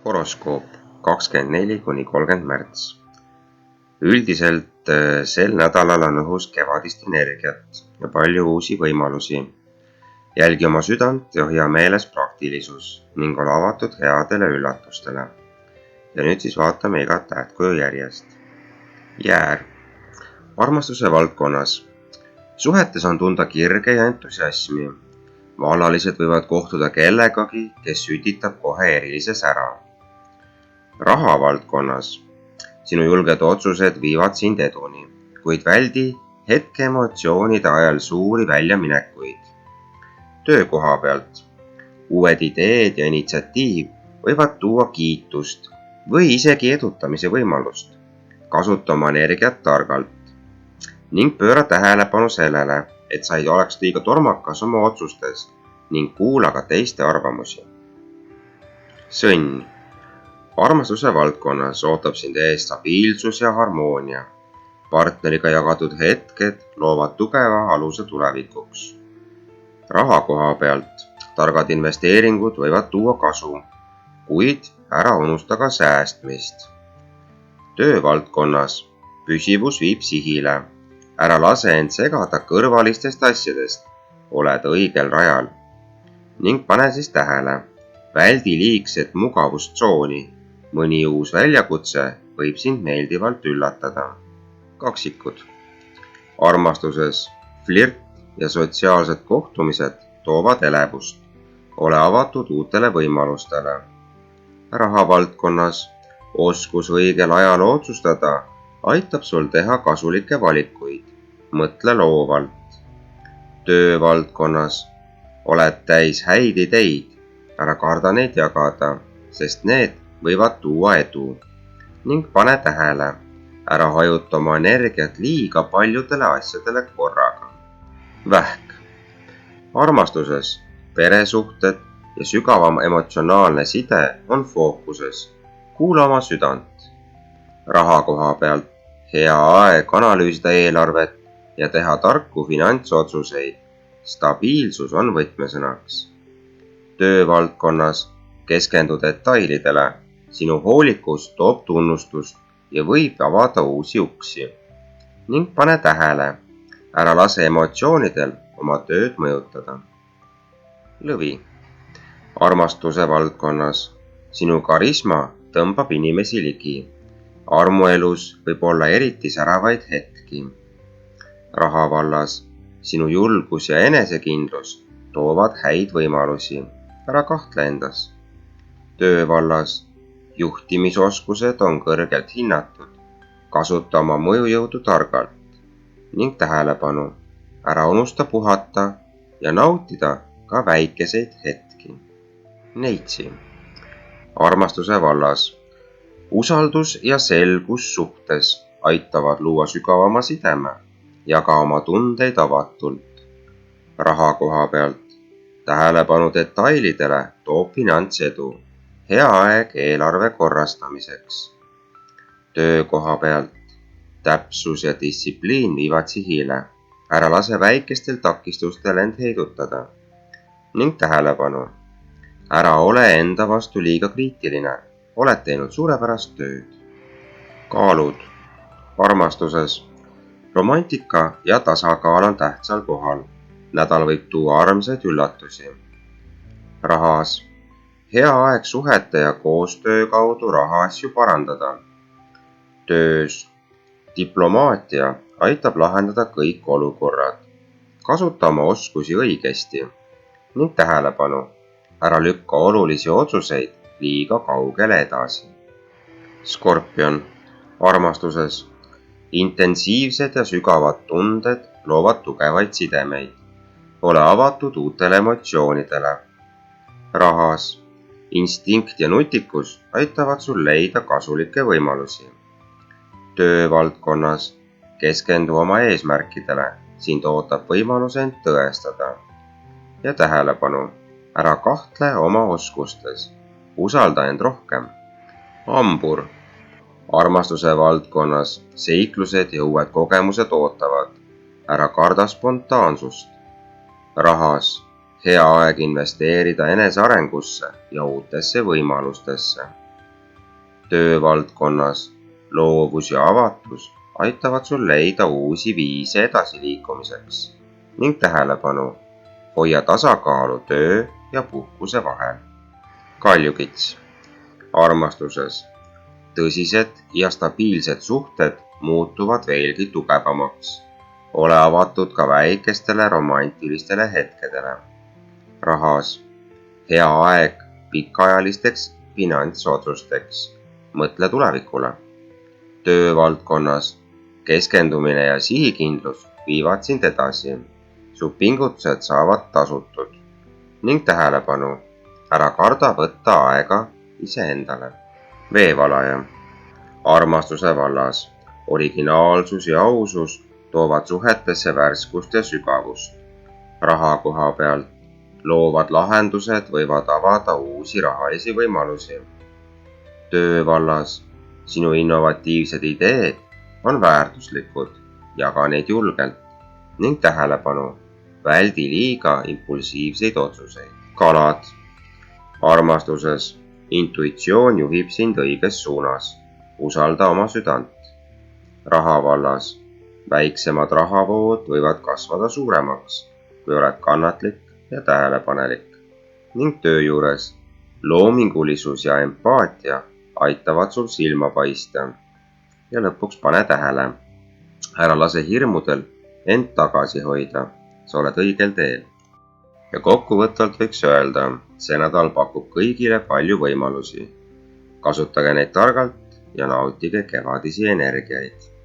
horoskoop 24–30 märts. Üldiselt sel nädalal on õhus kevadist energiat ja palju uusi võimalusi. Jälgi oma südant ja hoia meeles praktilisus ning ole avatud headele üllatustele. Ja nüüd siis vaatame igat tähtkuju järjest. Jäär. Armastuse valdkonnas. Suhetes on tunda kirge ja entusiasmi. Vallalised võivad kohtuda kellegagi, kes sütitab kohe erilise sära. Raha valdkonnas. Sinu julged otsused viivad sind eduni, kuid väldi hetke emotsioonide ajal suuri väljaminekuid. Töökoha pealt. Uued ideed ja initsiatiiv võivad tuua kiitust või isegi edutamise võimalust. Kasuta oma energiat targalt ning pööra tähelepanu sellele, et sa ei oleks liiga tormakas oma otsustes ning kuula ka teiste arvamusi. Sõnn. Armastuse valdkonnas ootab sind ees stabiilsus ja harmoonia. Partneriga jagatud hetked loovad tugeva aluse tulevikuks. Raha koha pealt. Targad investeeringud võivad tuua kasu, kuid ära unusta ka säästmist. Töövaldkonnas. Püsivus viib sihile. Ära lase end segada kõrvalistest asjadest. Oled õigel rajal. Ning pane siis tähele. Väldi liigset mugavustsooni. Mõni uus väljakutse võib sind meeldivalt üllatada. Kaksikud. Armastuses. Flirt ja sotsiaalsed kohtumised toovad elevust. Ole avatud uutele võimalustele. Raha valdkonnas. Oskus õigel ajal otsustada aitab sul teha kasulikke valikuid. Mõtle loovalt. Töövaldkonnas. Oled täis häid ideid. Ära karda neid jagada, sest need võivad tuua edu. Ning pane tähele. Ära hajuta oma energiat liiga paljudele asjadele korraga. Vähk. Armastuses. Peresuhted ja sügavam emotsionaalne side on fookuses. Kuula oma südant. Raha koha pealt. Hea aeg analüüsida eelarvet ja teha tarku finantsotsuseid. Stabiilsus on võtmesõnaks. Töövaldkonnas. Keskendu detailidele. Sinu hoolikus toob tunnustust ja võib avada uusi uksi. Ning pane tähele. Ära lase emotsioonidel oma tööd mõjutada. Lõvi. Armastuse valdkonnas. Sinu karisma tõmbab inimesi ligi. Armuelus võib olla eriti säravaid hetki. Raha vallas. Sinu julgus ja enesekindlus toovad häid võimalusi. Ära kahtle endas. Töövallas. Juhtimisoskused on kõrgelt hinnatud. Kasuta oma mõjujõudu targalt. Ning tähelepanu. Ära unusta puhata ja nautida ka väikeseid hetki. Neitsi. Armastuse vallas. Usaldus ja selgus suhtes aitavad luua sügavama sideme. Jaga oma tundeid avatult. Raha koha pealt. Tähelepanu detailidele toob finantsedu. Hea aeg eelarve korrastamiseks. Töökoha pealt. Täpsus ja distsipliin viivad sihile. Ära lase väikestel takistustel end heidutada. Ning tähelepanu. Ära ole enda vastu liiga kriitiline. Oled teinud suurepärast tööd. Kaalud. Armastuses. Romantika ja tasakaal on tähtsal kohal. Nädal võib tuua armsaid üllatusi. Rahas. Hea aeg suhete ja koostöö kaudu rahaasju parandada. Töös. Diplomaatia aitab lahendada kõik olukorrad. Kasuta oma oskusi õigesti. Ning tähelepanu. Ära lükka olulisi otsuseid liiga kaugele edasi. Skorpion. Armastuses. Intensiivsed ja sügavad tunded loovad tugevaid sidemeid. Ole avatud uutele emotsioonidele. Rahas. Instinkt ja nutikus aitavad sul leida kasulikke võimalusi. Töövaldkonnas. Keskendu oma eesmärkidele. Sind ootab võimalus end tõestada. Ja tähelepanu. Ära kahtle oma oskustes. Usalda end rohkem. Hambur. Armastuse valdkonnas. Seiklused ja uued kogemused ootavad. Ära karda spontaansust. Rahas. Hea aeg investeerida enesearengusse ja uutesse võimalustesse. Töövaldkonnas loovus ja avatus aitavad sul leida uusi viise edasiliikumiseks ning tähelepanu, hoia tasakaalu töö ja puhkuse vahel. Kaljukits. Armastuses. Tõsised ja stabiilsed suhted muutuvad veelgi tugevamaks. Ole avatud ka väikestele romantilistele hetkedele. Rahas. Hea aeg pikaajalisteks finantsotsusteks. Mõtle tulevikule. Töövaldkonnas. Keskendumine ja sihikindlus viivad sind edasi. Su pingutused saavad tasutud. Ning tähelepanu. Ära karda võtta aega iseendale. Veevalaja. Armastuse vallas. Originaalsus ja ausus toovad suhetesse värskust ja sügavust. Raha koha pealt. Loovad lahendused võivad avada uusi rahalisi võimalusi. Töö vallas. Sinu innovatiivsed ideed on väärtuslikud, jaga neid julgelt ning tähelepanu, väldi liiga impulsiivseid otsuseid. Kalad. Armastuses. Intuitsioon juhib sind õiges suunas. Usalda oma südant. Raha vallas. Väiksemad rahavood võivad kasvada suuremaks, kui oled kannatlik ja tähelepanelik. Ning töö juures. Loomingulisus ja empaatia aitavad sul silma paista. Ja lõpuks pane tähele. Ära lase hirmudel end tagasi hoida. Sa oled õigel teel. Ja kokkuvõtvalt võiks öelda, see nädal pakub kõigile palju võimalusi. Kasutage neid targalt ja nautige kevadisi energiaid.